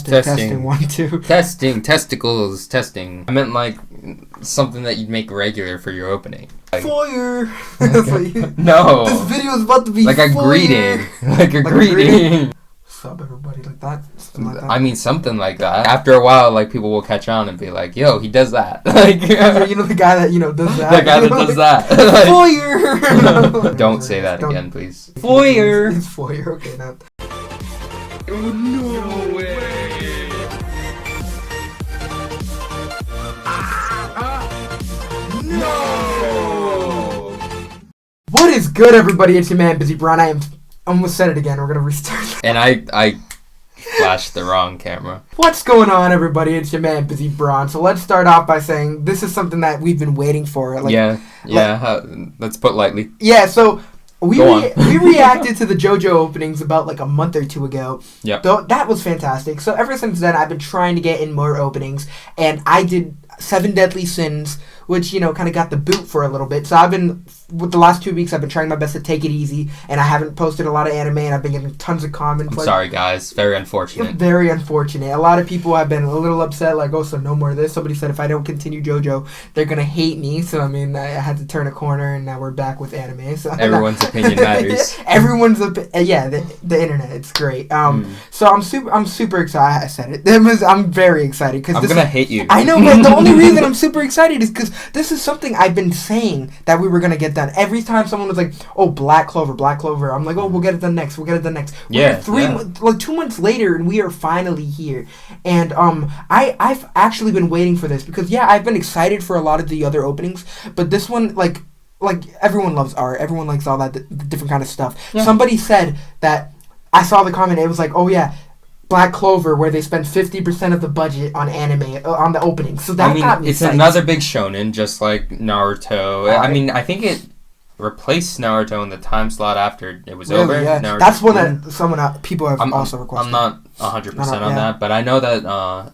testing 1 2. Testing testicles testing. I meant like something that you'd make regular for your opening. Like, Foyer. No. This video is about to be like a greeting. Like a greeting. What's up, everybody? Like that. Something like that. I mean, something like that. After a while, like people will catch on and be like, "Yo, he does that." Like, you know the guy that does that. The guy that does that. Like, Foyer. Don't say that again, please. Foyer. It's foyer. Okay, now. Oh, no way. No. What is good, everybody? It's your man, Busy Braun. I almost said it again. We're gonna restart. And I flashed the wrong camera. What's going on, everybody? It's your man, Busy Braun. So let's start off by saying this is something that we've been waiting for. Let's put lightly. Yeah. So. We reacted to the JoJo openings about like a month or two ago. Yeah. That was fantastic. So ever since then, I've been trying to get in more openings, and I did 7 Deadly Sins, which kind of got the boot for a little bit. So with the last 2 weeks, I've been trying my best to take it easy, and I haven't posted a lot of anime, and I've been getting tons of comments. I'm sorry, guys. Very unfortunate. Very unfortunate. A lot of people have been a little upset, like, oh, so no more of this. Somebody said if I don't continue JoJo, they're gonna hate me. So I mean, I had to turn a corner, and now we're back with anime. So everyone's opinion matters. Everyone's the internet. It's great. So I'm super excited. I said it. I'm very excited because I'm gonna hate you. I know, but the only reason I'm super excited is because this is something I've been saying that we were gonna get done. Every time someone was like, "Oh, Black Clover," I'm like, "Oh, we'll get it done next. We'll get it done next." Yeah. 2 months later, and we are finally here. And I've actually been waiting for this because I've been excited for a lot of the other openings, but this one like everyone loves art. Everyone likes all that different kind of stuff. Yeah. Somebody said that I saw the comment. It was like, "Oh yeah, Black Clover," where they spend 50% of the budget on anime on the opening. So that got me it's psyched. Another big shonen, just like Naruto. I mean, I think it replaced Naruto in the time slot after it was over. Yeah. Naruto. That's one that people have also requested. I'm not 100% on that, but I know that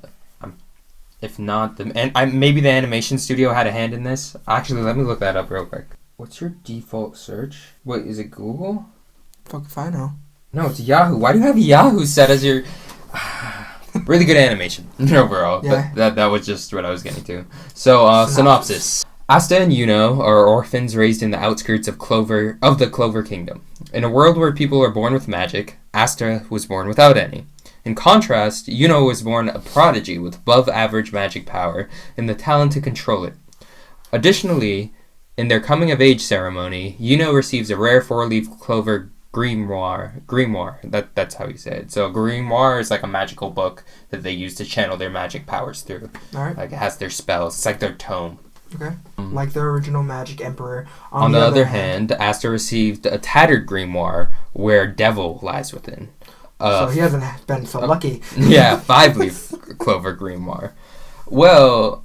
if not maybe the animation studio had a hand in this. Actually, let me look that up real quick. What's your default search? Wait, is it Google? Fuck if I know. No, it's Yahoo. Why do you have Yahoo set as your... Really good animation overall. Yeah. But that was just what I was getting to. So, synopsis. Asta and Yuno are orphans raised in the outskirts of the Clover Kingdom. In a world where people are born with magic, Asta was born without any. In contrast, Yuno was born a prodigy with above-average magic power and the talent to control it. Additionally, in their coming-of-age ceremony, Yuno receives a rare 4-leaf clover grimoire. That's how you say it. So a grimoire is like a magical book that they use to channel their magic powers through. All right. Like it has their spells. It's like their tome. Okay. Like their original Magic Emperor. On the other hand, Asta received a tattered grimoire where devil lies within. So he hasn't been so lucky. Yeah, 5-leaf clover grimoire. Well,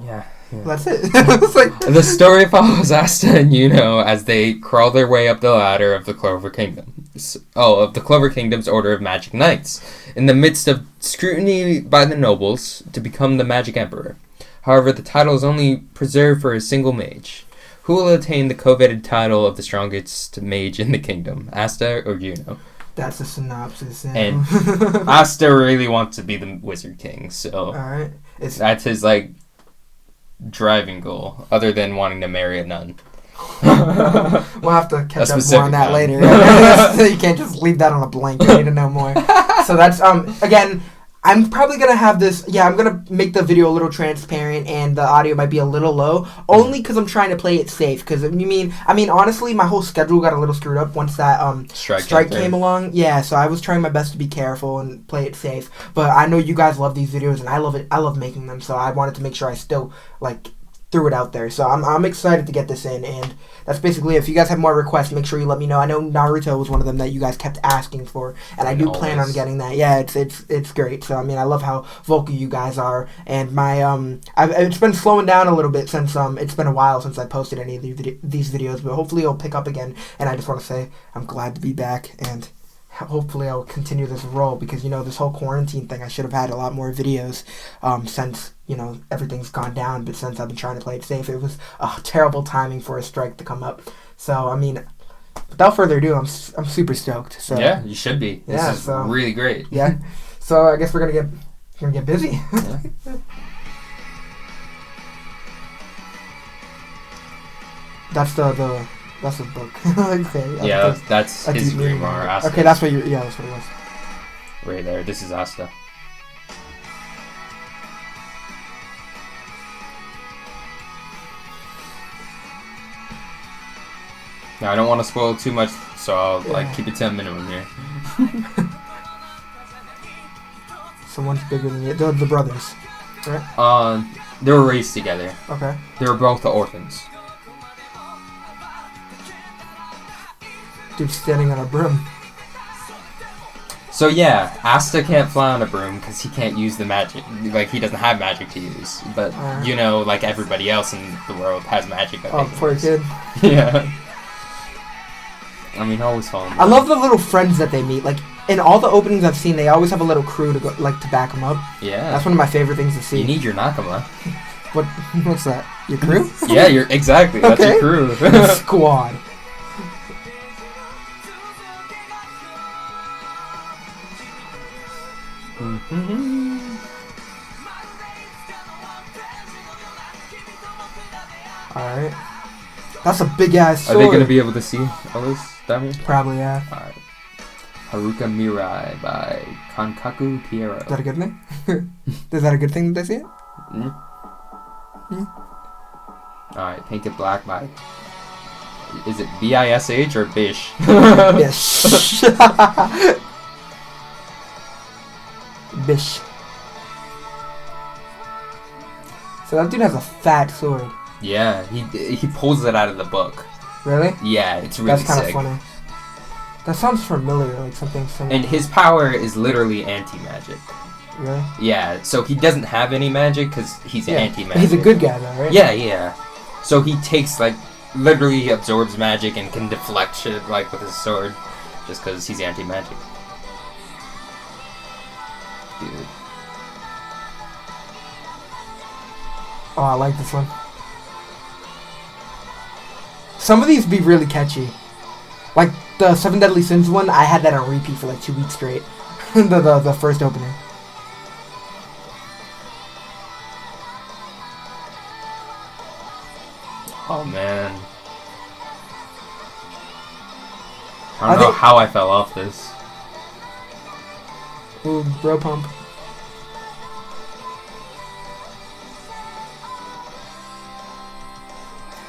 yeah. That's it. It's like... The story follows Asta and Yuno as they crawl their way up the ladder of the Clover Kingdom. Of the Clover Kingdom's Order of Magic Knights, in the midst of scrutiny by the nobles to become the Magic Emperor. However, the title is only preserved for a single mage. Who will attain the coveted title of the strongest mage in the kingdom, Asta or Yuno? That's a synopsis. And Asta really wants to be the Wizard King, so all right. That's his driving goal, other than wanting to marry a nun. We'll have to catch up more on that later. You can't just leave that on a blank. You need to know more. So that's again. I'm probably gonna have this. Yeah, I'm gonna make the video a little transparent, and the audio might be a little low, only because I'm trying to play it safe. Because honestly, my whole schedule got a little screwed up once that strike came along. Yeah, so I was trying my best to be careful and play it safe. But I know you guys love these videos, and I love it. I love making them, so I wanted to make sure I still threw it out there. So I'm excited to get this in, and that's basically it. If you guys have more requests, make sure you let me know. I know Naruto was one of them that you guys kept asking for, and I do plan on getting that. Yeah, it's great. So I love how vocal you guys are, and my it's been slowing down a little bit since it's been a while since I posted any of these videos, but hopefully it'll pick up again. And I just want to say I'm glad to be back, and hopefully I'll continue this role because this whole quarantine thing, I should have had a lot more videos since everything's gone down, but since I've been trying to play it safe, it was terrible timing for a strike to come up. So without further ado, I'm super stoked. So yeah, you should be. This is really great. Yeah. So I guess we're gonna get busy. Yeah. That's the book. Okay. Yeah, that's his grimoire. Asta. Okay, that's what you. Yeah, that's what it was. Right there. This is Asta. Now I don't want to spoil too much, so I'll keep it to a minimum here. Someone's bigger than you. The brothers, right? They were raised together. Okay. They were both orphans. Dude standing on a broom. So yeah, Asta can't fly on a broom because he can't use the magic. Like, he doesn't have magic to use. But, you know, like everybody else in the world has magic. Poor kid. Yeah. I mean, always fun. I love the little friends that they meet. Like, in all the openings I've seen, they always have a little crew to go, like, to back them up. Yeah. That's one of my favorite things to see. You need your Nakama. What's that? Your crew? Yeah, exactly. That's your crew. Squad. Alright. That's a big ass sword. Are they going to be able to see all this down here? Probably, yeah. Alright. Haruka Mirai by Kankaku Piero. Is that a good thing? Is that a good thing that they see it? Alright, Painted Black by... Is it B-I-S-H or Bish? Bish. Bish. So that dude has a fat sword. Yeah, he pulls it out of the book. Really? Yeah, it's really sick. That's kind of funny. That sounds familiar, like something similar. And his power is literally anti-magic. Really? Yeah, so he doesn't have any magic because he's anti-magic. He's a good guy though, right? Yeah. So he takes, like, literally absorbs magic and can deflect shit, like, with his sword. Just because he's anti-magic. Dude. Oh, I like this one. Some of these be really catchy. Like the 7 Deadly Sins one, I had that on repeat for like 2 weeks straight. the first opening. Oh man. I don't know how I fell off this. Ooh, bro pump.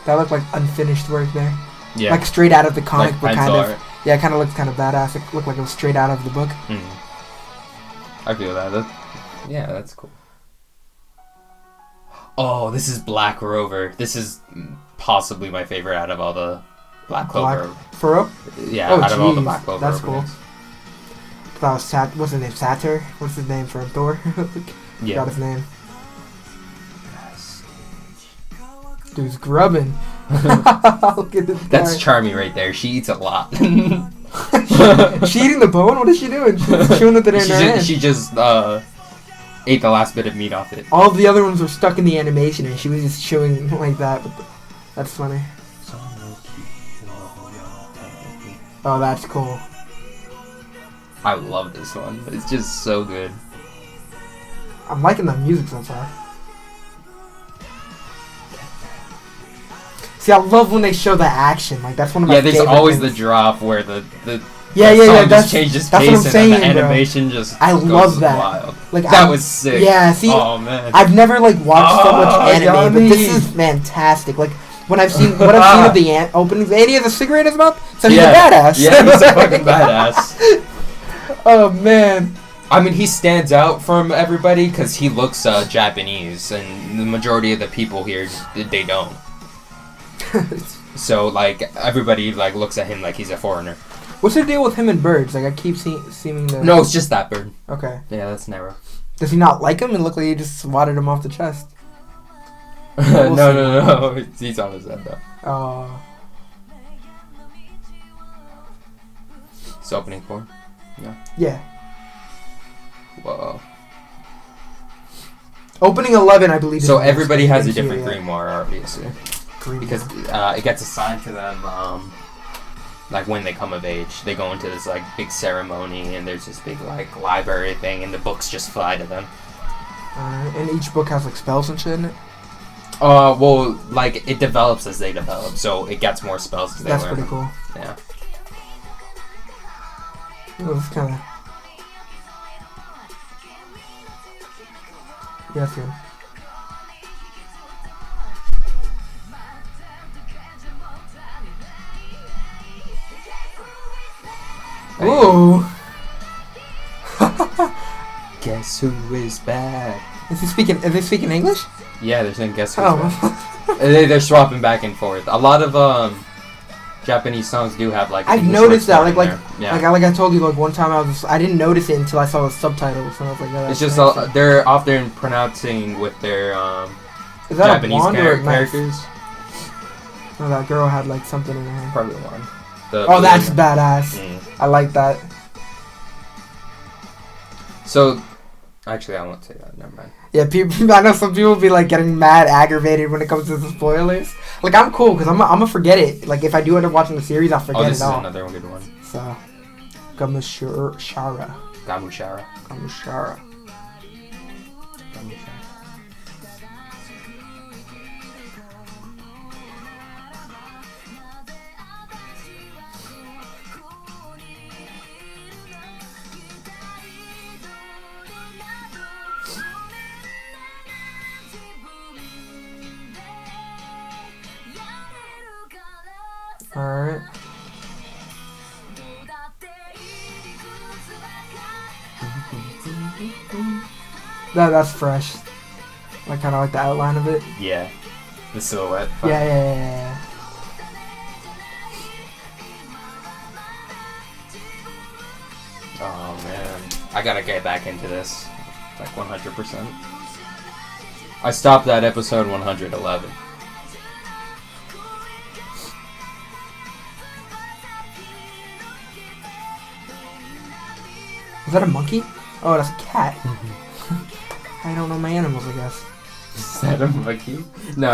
That looked like unfinished work there. Yeah. Like straight out of the comic book, kind of. Art. Yeah, it kind of looked kind of badass. It looked like it was straight out of the book. I feel that. Yeah, that's cool. Oh, this is Black Rover. This is possibly my favorite out of all the Black Clover. For real? Yeah, out of all the Black Clover. That's cool. That was what's his name? Satyr? What's his name from Thor? Yeah. Got his name. Dude's grubbing. Look at this guy. That's Charmy right there. She eats a lot. She eating the bone? What is she doing? She's chewing it in her hand. She just ate the last bit of meat off it. All of the other ones were stuck in the animation, and she was just chewing like that. That's funny. Oh, that's cool. I love this one. It's just so good. I'm liking the music so far. See, I love when they show the action. Like, that's one of my favorite there's always things. the drop where the song just changes pace what I'm saying, and the animation just I goes love that. Wild. Like, that was sick. Yeah, see, oh man, I've never like watched so much anime, yummy. but this is fantastic. Like when I've seen of the openings, and he has a cigarette in his mouth, so he's a badass. Yeah, he's a fucking badass. Oh man. I mean, he stands out from everybody because he looks Japanese, and the majority of the people here they don't. So like everybody like looks at him like he's a foreigner. What's the deal with him and birds? Like I keep seeing the. No, it's just that bird. Okay. Yeah, that's Nero. Does he not like him? And look like he just swatted him off the chest. No. He's on his head though. Oh. It's opening form. Yeah. Whoa. Opening 11, I believe. So everybody has a different grimoire, obviously. Grimoire. Because it gets assigned to them like when they come of age. They go into this like big ceremony, and there's this big like library thing, and the books just fly to them. And each book has like spells and shit in it. Well, like it develops as they develop, so it gets more spells as they learn. That's pretty cool. Yeah. It was kind of. Yeah, it's good. Ooh. Guess who is back? Is they speaking English? Yeah, they're saying guess who's back. They're swapping back and forth. A lot of Japanese songs do have like. I've English noticed that, like yeah. like I told you, like one time I didn't notice it until I saw the subtitles, and I was like, yeah, it's just they're often pronouncing with their is that Japanese a wand or a characters. Oh, that girl had like something in her hand. Probably one. Oh, that's badass. I like that. So, actually, I won't say that. Never mind. Yeah, I know some people be like getting mad, aggravated when it comes to the spoilers. Like I'm cool because I'm gonna forget it. Like if I do end up watching the series, I'll forget this it all. is another good one. So, Gamushara. Gamushara. Alright. That's fresh. Like kind of like the outline of it. Yeah. The silhouette. Yeah. Oh man, I gotta get back into this, like 100%. I stopped at episode 111. Is that a monkey? Oh, that's a cat. I don't know my animals, I guess. Is that a monkey? No,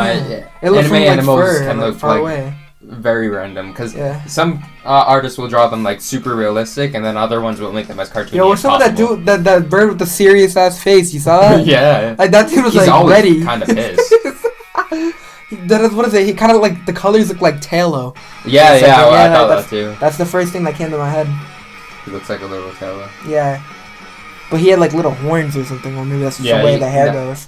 it looks anime like animals fur, can like look far like away. very random because some artists will draw them like super realistic, and then other ones will make them as cartoony. Yo, what's some of that dude, that bird with the serious ass face? You saw that? Yeah. Like that dude was He's like always ready. kind of pissed. That is, what is it? He kind of like the colors look like Tailo. Yeah, like, I thought that too. That's the first thing that came to my head. He looks like a little Tailo. Yeah, but he had like little horns or something, or maybe that's just the way the hair goes.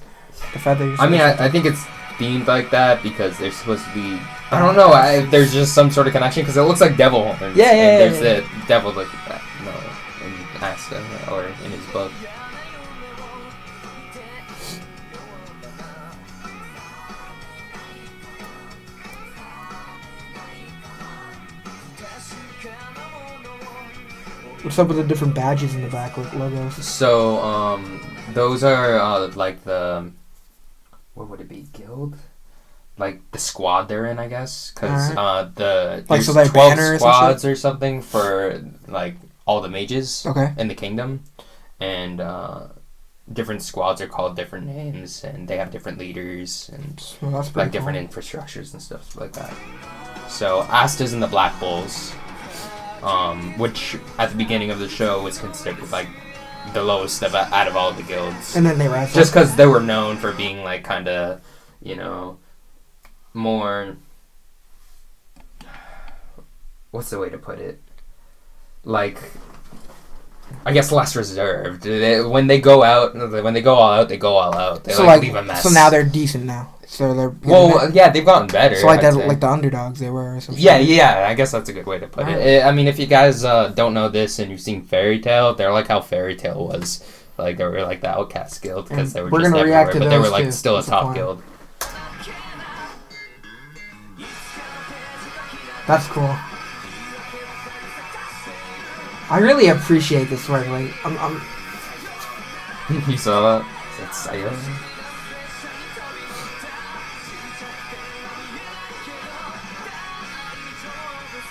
The feathers. I mean, I think it's themed like that because they're supposed to be. I don't know. There's just some sort of connection because it looks like devil horns. Yeah. There's the devil like that. No, in Asta or in his book. What's up with the different badges in the back with logos? So, those are like the. What would it be? Guild? Like the squad they're in, I guess, because there's like, so 12 squads or something for like all the mages in the kingdom, and different squads are called different names, and they have different leaders and like different infrastructures and stuff like that. So Asta's in the Black Bulls, which at the beginning of the show was considered like the lowest out of all the guilds, and then they rise just because they were known for being like kind of, you know, more, what's the way to put it, like, I guess less reserved. When they go all out, they go all out. They so like leave a mess. So now they're decent now. So they're they've gotten better. So like the underdogs they were. Or something. Yeah. I guess that's a good way to put it. I mean, if you guys don't know this and you've seen Fairy Tail, they're like how Fairy Tail was. Like they were like the outcast guild because they were just everywhere, but they were like still a top guild. That's cool. I really appreciate this work. Like, I'm You saw that? That's Sayo.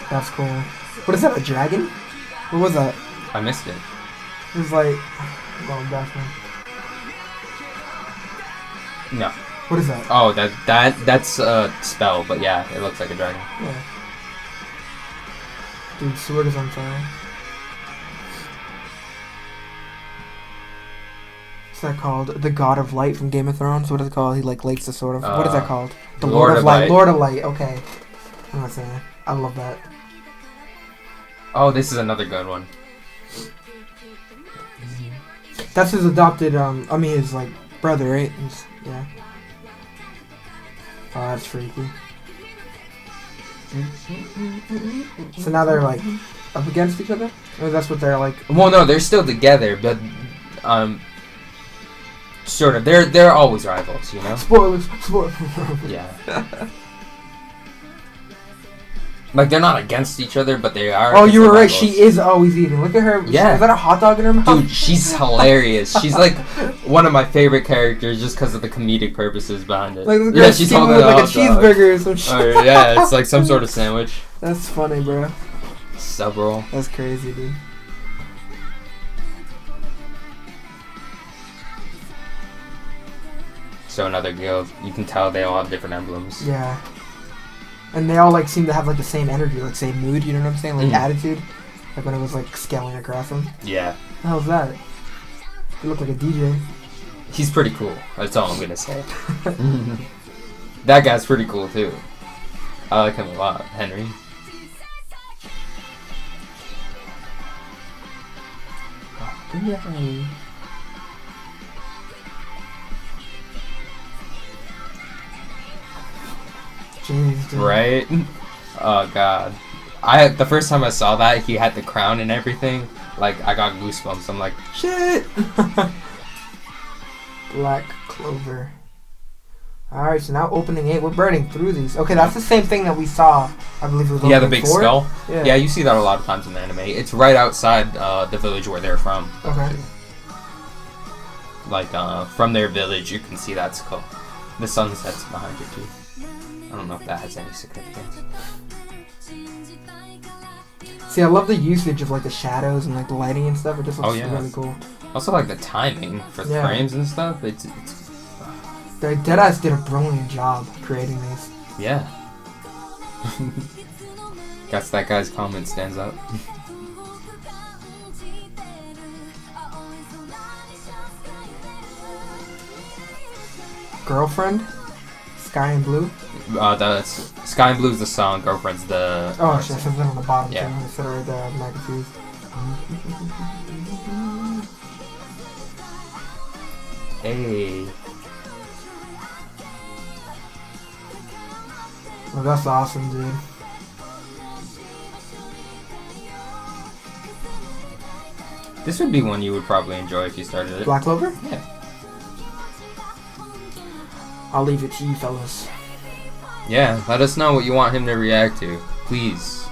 That's cool. What is that? A dragon? What was that? I missed it. It was like going back now. No. What is that? Oh, that's a spell, but yeah, it looks like a dragon. Yeah. Dude, sword is on fire. What's that called? The God of Light from Game of Thrones? What is it called? He like lights the sword of... what is that called? The Lord of Light. Lord of Light, okay. I'm not saying that. I love that. Oh, this is another good one. That's his adopted, his, like, brother, right? Yeah. Oh, that's freaky. So now they're, like, up against each other? Or that's what they're, like... Well, no, they're still together, but, sort of. They're always rivals, you know? Spoilers. Yeah. Like, they're not against each other, but they are. Oh, you were right. She is always eating. Look at her. Yeah. Is that a hot dog in her mouth? Dude, she's hilarious. She's, like, one of my favorite characters just because of the comedic purposes behind it. Like, yeah, she's holding like a cheeseburger or some shit. Oh, yeah, it's like some sort of sandwich. That's funny, bro. Sub roll. That's crazy, dude. So another guild. You can tell they all have different emblems. Yeah. And they all, like, seem to have, like, the same energy, like, same mood, you know what I'm saying? Like, attitude. Like, when it was, like, scaling across them. Yeah. What the hell's that? You look like a DJ. He's pretty cool. That's all I'm gonna say. That guy's pretty cool, too. I like him a lot. Henry. Yeah. Jeez, dude. Right? Oh god. The first time I saw that, he had the crown and everything, like, I got goosebumps. I'm like, shit! Black Clover. Alright, so now opening 8. We're burning through these. Okay, that's the same thing that we saw, I believe it was the big 4. skull? Yeah. Yeah, you see that a lot of times in the anime. It's right outside the village where they're from. Okay. Like, from their village, you can see that skull. The sunset's behind it, too. I don't know if that has any significance. See, I love the usage of, like, the shadows and, like, the lighting and stuff. It just looks really cool. Also, like, the timing for the frames and stuff. It's Deadass did a brilliant job creating these. Yeah. Guess that guy's comment stands up. Girlfriend? Sky and Blue? That's Sky and Blue's the song, Girlfriend's the... Oh, shit, I said that on the bottom, yeah. too. I said it right there, I'm not confused. Hey. Oh, that's awesome, dude. This would be one you would probably enjoy if you started it. Black Clover? Yeah. I'll leave it to you, fellas. Yeah, let us know what you want him to react to. Please.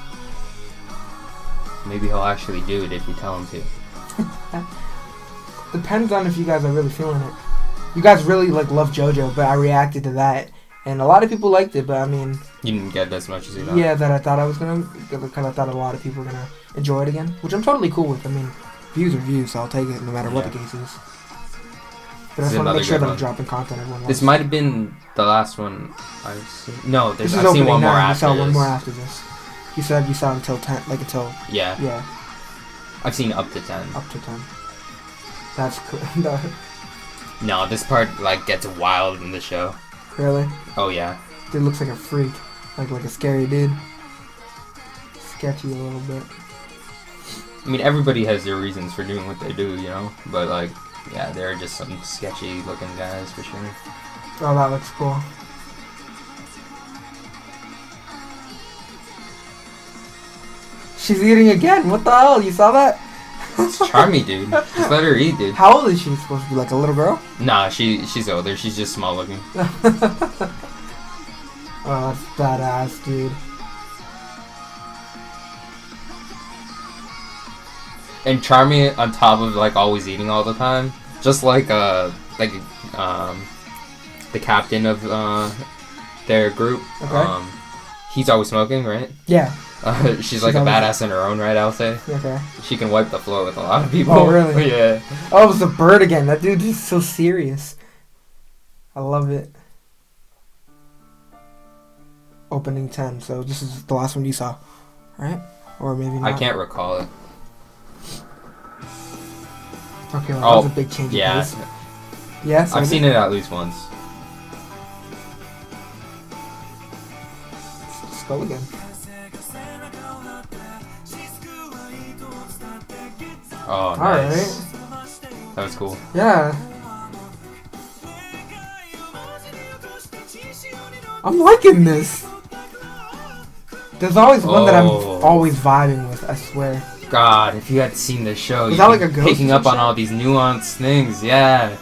Maybe he'll actually do it if you tell him to. Depends on if you guys are really feeling it. You guys really, like, love JoJo, but I reacted to that. And a lot of people liked it, but I mean... You didn't get as much as you thought? Yeah, that I thought I was going to... Because I thought a lot of people were going to enjoy it again. Which I'm totally cool with. I mean, views are views, so I'll take it no matter what the case is. But I just want to make sure that I'm dropping content everyone wants. This might have been the last one I've seen. No, I've seen one more after this. You saw one more after this. You said you saw until 10, like until... Yeah. Yeah. I've seen up to 10. Up to 10. That's cool. No, this part, like, gets wild in the show. Really? Oh, yeah. Dude looks like a freak. Like a scary dude. Sketchy a little bit. I mean, everybody has their reasons for doing what they do, you know? But, like, yeah, there are just some sketchy looking guys for sure. Oh, that looks cool. She's eating again. What the hell? You saw that? It's charmy, dude. Just let her eat, dude. How old is she supposed to be? Like a little girl? Nah, she's older. She's just small looking. Oh, that's badass, dude. And charmy on top of, like, always eating all the time. Just like the captain of their group. Okay. He's always smoking, right? Yeah. She's like a badass in her own right, I'll say. Okay. She can wipe the floor with a lot of people. Oh, really? Yeah. Oh, it was the bird again. That dude is so serious. I love it. Opening 10. So this is the last one you saw, right? Or maybe not. I can't recall it. Okay, well, that was a big change of pace. Yes, I've seen it at least once. Let's go again. Oh, nice. Alright. That was cool. Yeah. I'm liking this. There's always one that I'm always vibing with, I swear. God, if you had seen the show, you'd like a ghost picking up on all these nuanced things, yeah.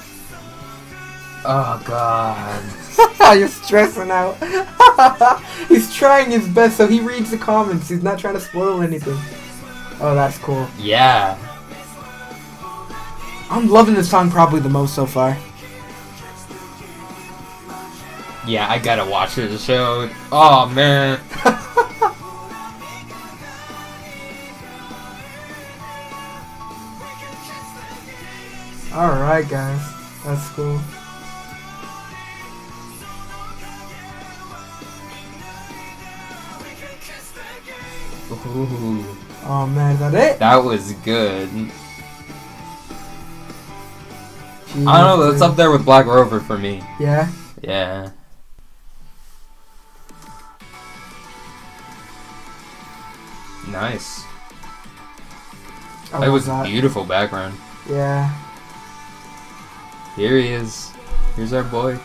Oh, God. You're stressing out. He's trying his best, so he reads the comments. He's not trying to spoil anything. Oh, that's cool. Yeah. I'm loving this song probably the most so far. Yeah, I gotta watch the show. Oh, man. Alright, guys. That's cool. Ooh. Oh, man, is that it? That was good. Jeez, I don't know, that's up there with Black Rover for me. Yeah? Yeah. Nice. It was a beautiful background. Yeah. Here he is. Here's our boy.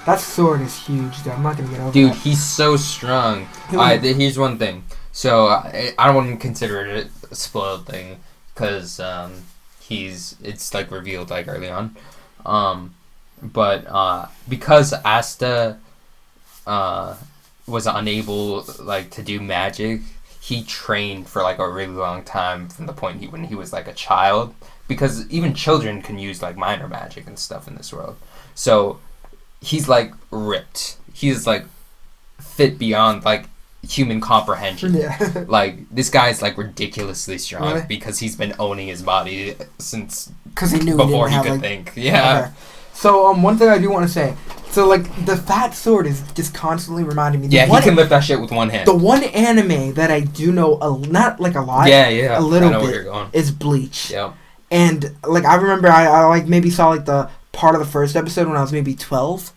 That sword is huge, dude. I'm not gonna get over Dude, that. he's so strong. Alright, here's one thing. So, I don't want to consider it a spoiled thing, because it's like revealed like early on. But because Asta was unable like to do magic, he trained for like a really long time from the point when he was like a child, because even children can use like minor magic and stuff in this world. So he's like ripped. He's like fit beyond like human comprehension. Yeah. Like this guy's like ridiculously strong, really? because he's been owning his body since he knew before he could like, think. Yeah. Okay. So one thing I do want to say. So like the fat sword is just constantly reminding me. Yeah, he can lift that shit with one hand. The one anime that I do know not like a lot. Yeah, yeah. A little I know bit where you're going. is Bleach. Yeah. And like I remember I like maybe saw like the part of the first episode when I was maybe 12,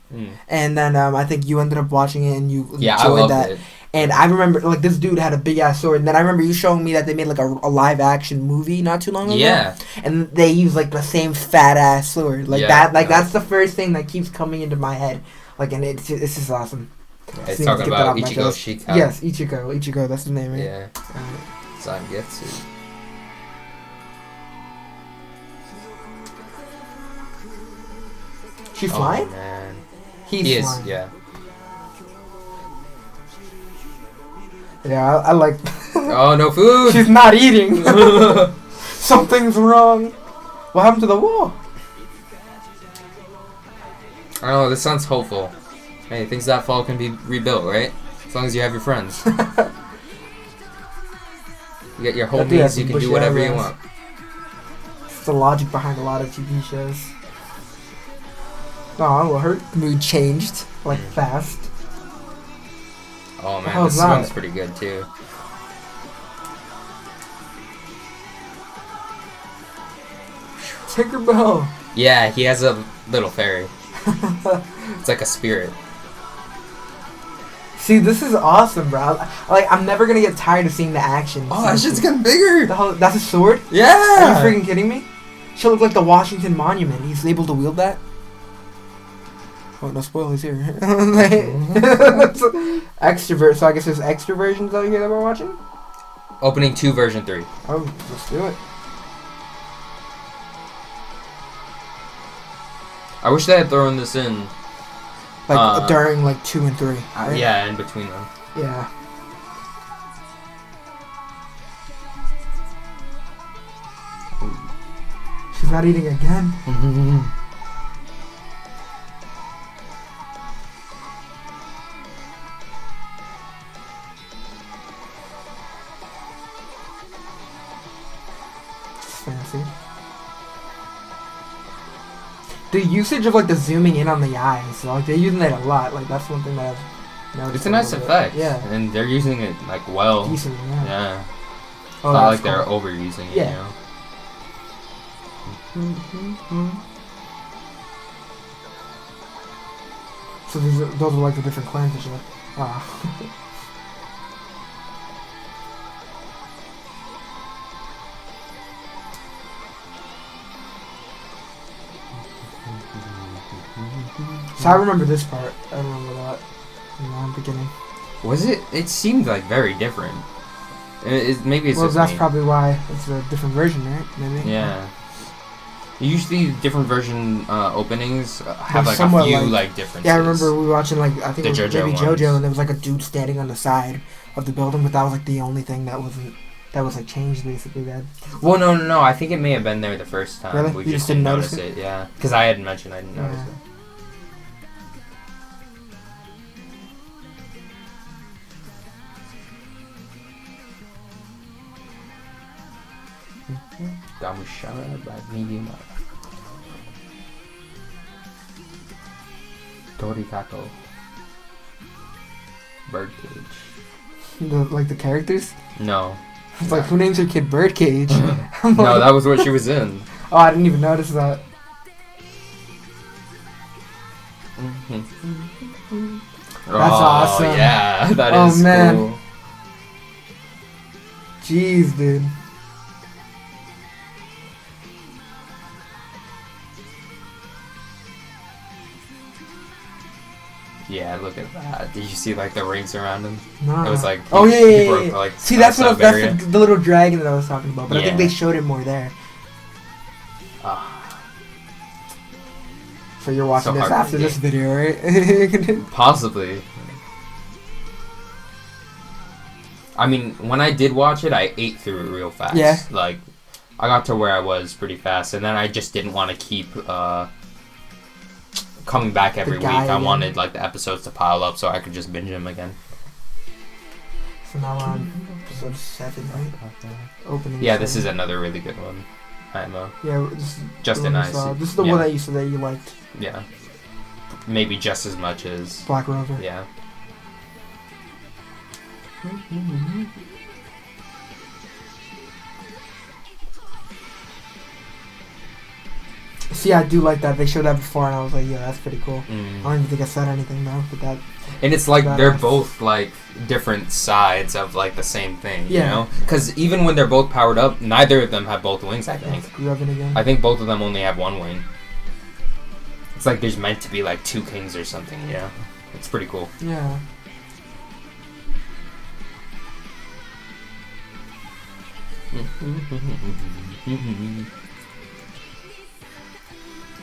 and then I think you ended up watching it and you enjoyed that. It. And I remember like this dude had a big ass sword, and then I remember you showing me that they made like a live action movie not too long ago. Yeah. And they used like the same fat ass sword like that. Like that's the first thing that keeps coming into my head. Like, and it's just awesome. Yeah, it's talking about Ichigo Shika. Yes, Ichigo. That's his name, right? Yeah. Zangetsu. She flying? Oh, man. He flying. Yeah. Yeah, I like... Oh, no food! She's not eating! Something's wrong! What happened to the wall? I don't know, this sounds hopeful. Hey, things that fall can be rebuilt, right? As long as you have your friends. You get your homies, you can do whatever you want. It's the logic behind a lot of TV shows. Oh, well, her mood changed, like, fast. Oh, man, this one's pretty good, too. Tinkerbell! Yeah, he has a little fairy. It's like a spirit. See, this is awesome, bro. Like, I'm never gonna get tired of seeing the action. Oh, that shit's getting bigger! That's a sword? Yeah! Are you freaking kidding me? She'll look like the Washington Monument. He's able to wield that? Oh, no spoilers here. Extrovert, so I guess there's extra versions out here that we're watching? Opening 2, version 3. Oh, let's do it. I wish they had thrown this in. Like, during, like, 2 and 3. Right? Yeah, in between them. Yeah. She's not eating again. Fancy. The usage of like the zooming in on the eyes, like they're using that a lot. Like that's one thing that It's a nice effect. Yeah. And they're using it like well. Decently, yeah. Yeah. Oh, Not like cool. they're overusing it, Yeah. you know? So those are like the different clans and shit. Wow. So I remember this part. I remember that in the beginning. Was it? It seemed like very different. Maybe it's well, just that's me. probably why it's a different version, right? Maybe. Yeah. Usually, different version openings have They're like a somewhat few like differences. Yeah, I remember we were watching like I think The it was JoJo maybe ones. JoJo, and there was like a dude standing on the side of the building, but that was like the only thing that was like changed basically. That. Well, no. I think it may have been there the first time. Really? We You just didn't didn't notice notice it. Yeah, because I had mentioned I didn't notice it. Gamushara by Miyuma. Torikato. Birdcage. Like the characters. No. It's like, who names your kid Birdcage? No, that was what she was in. Oh, I didn't even notice that. That's awesome. Yeah, that is man. cool. Jeez, dude. Yeah, look at that. Did you see like the rings around him? No. It was like oh he yeah. broke, like, See, that's what area. that's the little dragon that I was talking about. But I think Yeah. they showed it more there. So you're watching So this hard to after this get. video, right? Possibly. I mean, when I did watch it, I ate through it real fast. Yeah. Like, I got to where I was pretty fast, and then I just didn't want to keep coming back every week. I wanted like the episodes to pile up so I could just binge them again. So now we're on episode 7, right? Opening. Yeah, this is another really good one. IMO. Yeah, this is Just the a one we nice. saw. This is the yeah. one that you said that you liked. Yeah. Maybe just as much as. Black Rover. Yeah. See, I do like that. They showed that before, and I was like, yeah, that's pretty cool. Mm. I don't even think I said anything though, but that. And it's like they're badass. both like different sides of like the same thing, you Yeah. know? Because even when they're both powered up, neither of them have both wings, I think. Rubbing again. I think both of them only have one wing. It's like there's meant to be like two kings or something, you know? It's pretty cool. Yeah.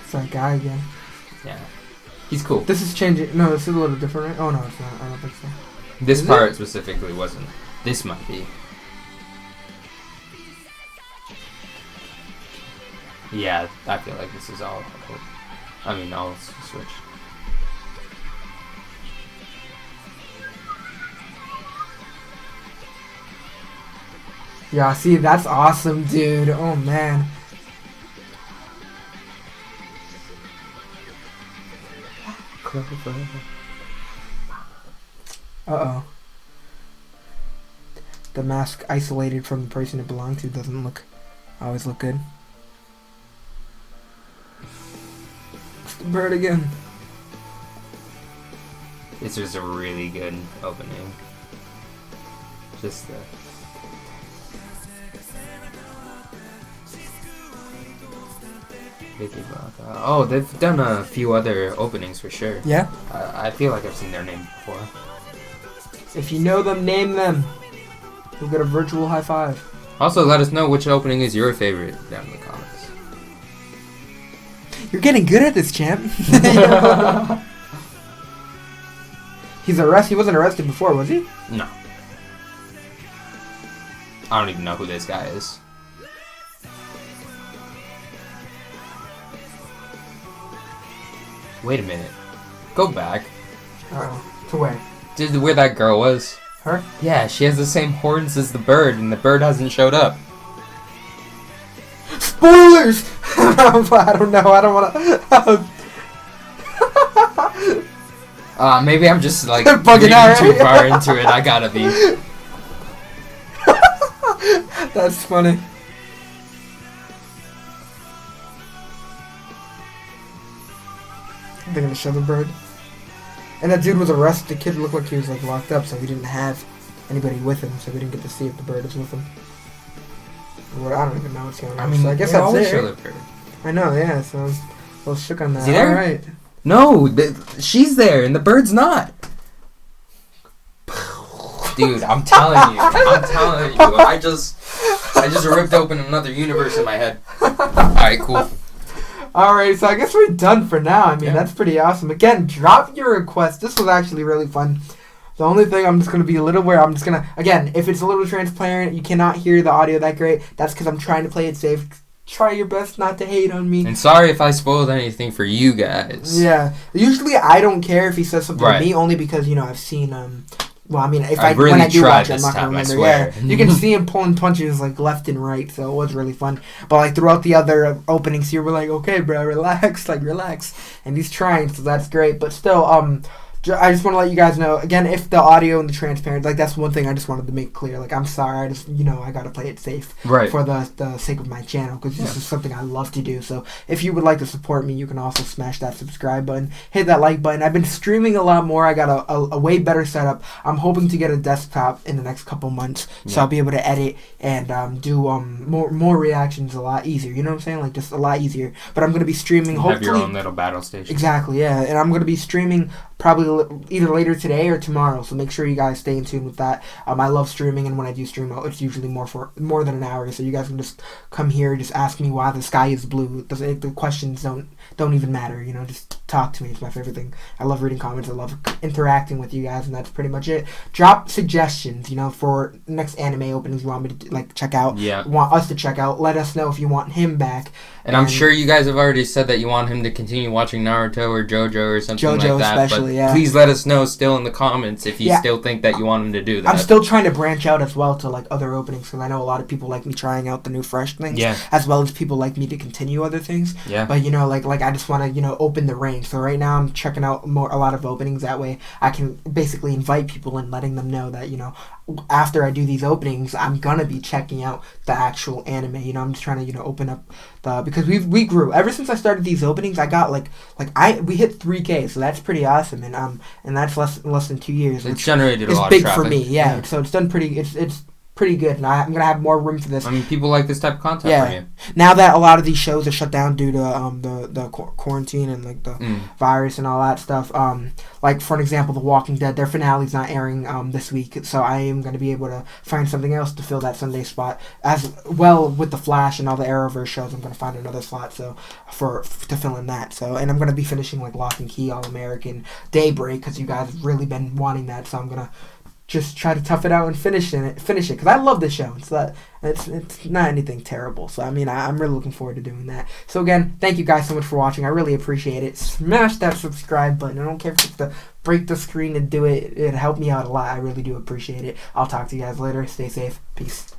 It's that guy again. Yeah. He's cool. This is changing. No, this is a little different, right? Oh no, it's not. I don't think so. This Is part specifically wasn't. This might be. Yeah, I feel like this is all. I mean, all switched. Yeah, see, that's awesome, dude. Oh man. Clover. Uh-oh. The mask isolated from the person it belonged to doesn't always look good. It's the bird again. This was a really good opening. Just the... Oh, they've done a few other openings for sure. Yeah? I feel like I've seen their name before. If you know them, name them. You'll get a virtual high five. Also, let us know which opening is your favorite down in the comments. You're getting good at this, champ. He wasn't arrested before, was he? No. I don't even know who this guy is. Wait a minute. Go back. To where? To where that girl was. Her? Yeah, she has the same horns as the bird, and the bird hasn't showed up. Spoilers! I don't know. I don't want to. Maybe I'm just like bugging out, too far into it. I gotta be. That's funny. They're gonna show the bird. And that dude was arrested. The kid looked like he was like locked up, so he didn't have anybody with him, so we didn't get to see if the bird is with him. Or I don't even know what's going on. I mean, so I guess that's it. Show the bird. I know, yeah. So I was a little shook on that. Is he there? All right. No, she's there and the bird's not. Dude, I'm telling you. I just ripped open another universe in my head. Alright, cool. Alright, so I guess we're done for now. I mean, that's pretty awesome. Again, drop your requests. This was actually really fun. The only thing I'm just going to be a little aware, I'm just going to, again, if it's a little transparent, you cannot hear the audio that great, that's because I'm trying to play it safe. Try your best not to hate on me. And sorry if I spoiled anything for you guys. Yeah. Usually I don't care if he says something to me, only because, you know, I've seen, well, I mean, really when I do watch it, I'm this not time, going to I remember. swear. Yeah, you can see him pulling punches, like, left and right, so it was really fun. But, like, throughout the other openings here, we're like, okay, bro, relax, relax. And he's trying, so that's great. But still, I just want to let you guys know, again, if the audio and the transparency, like, that's one thing I just wanted to make clear. Like, I'm sorry, I just, you know, I got to play it safe for the sake of my channel, because this is something I love to do. So if you would like to support me, you can also smash that subscribe button, hit that like button. I've been streaming a lot more. I got a way better setup. I'm hoping to get a desktop in the next couple months, so I'll be able to edit and do more reactions a lot easier. You know what I'm saying? Like, just a lot easier. But I'm going to be streaming, hopefully. Have your own little battle station. Exactly, yeah. And I'm going to be streaming probably either later today or tomorrow, so make sure you guys stay in tune with that. I love streaming, and when I do stream, it's usually more than an hour, so you guys can just come here, just ask me why the sky is blue. The questions don't even matter, you know, just talk to me. It's my favorite thing. I love reading comments, I love interacting with you guys, and that's pretty much it. Drop suggestions, you know, for next anime openings you want me to, like, check out, want us to check out. Let us know if you want him back. And I'm sure you guys have already said that you want him to continue watching Naruto or JoJo or something like that. Especially, but please let us know still in the comments if you still think that you want him to do that. I'm still trying to branch out as well to, like, other openings, because I know a lot of people like me trying out the new fresh things, as well as people like me to continue other things. But, you know, like I just want to, you know, open the range. So right now I'm checking out a lot of openings. That way I can basically invite people and letting them know that, you know, after I do these openings, I'm gonna be checking out the actual anime. You know, I'm just trying to, you know, open up because we grew ever since I started these openings. I got we hit 3K, so that's pretty awesome, and that's less than 2 years. It's generated a lot of traffic. It's big for me, so it's done pretty. It's pretty good, and I'm gonna have more room for this. I mean, people like this type of content from you. Now that a lot of these shows are shut down due to the quarantine and, like, the virus and all that stuff. Like, for an example, The Walking Dead, their finale's not airing this week, so I am gonna be able to find something else to fill that Sunday spot. As well with The Flash and all the Arrowverse shows, I'm gonna find another slot to fill in that. So, and I'm gonna be finishing, like, Lock and Key, All American, Daybreak, because you guys have really been wanting that. So I'm gonna just try to tough it out and finish it, because I love the show. It's not anything terrible. So, I mean, I'm really looking forward to doing that. So, again, thank you guys so much for watching. I really appreciate it. Smash that subscribe button. I don't care if you have to break the screen and do it. It helped me out a lot. I really do appreciate it. I'll talk to you guys later. Stay safe. Peace.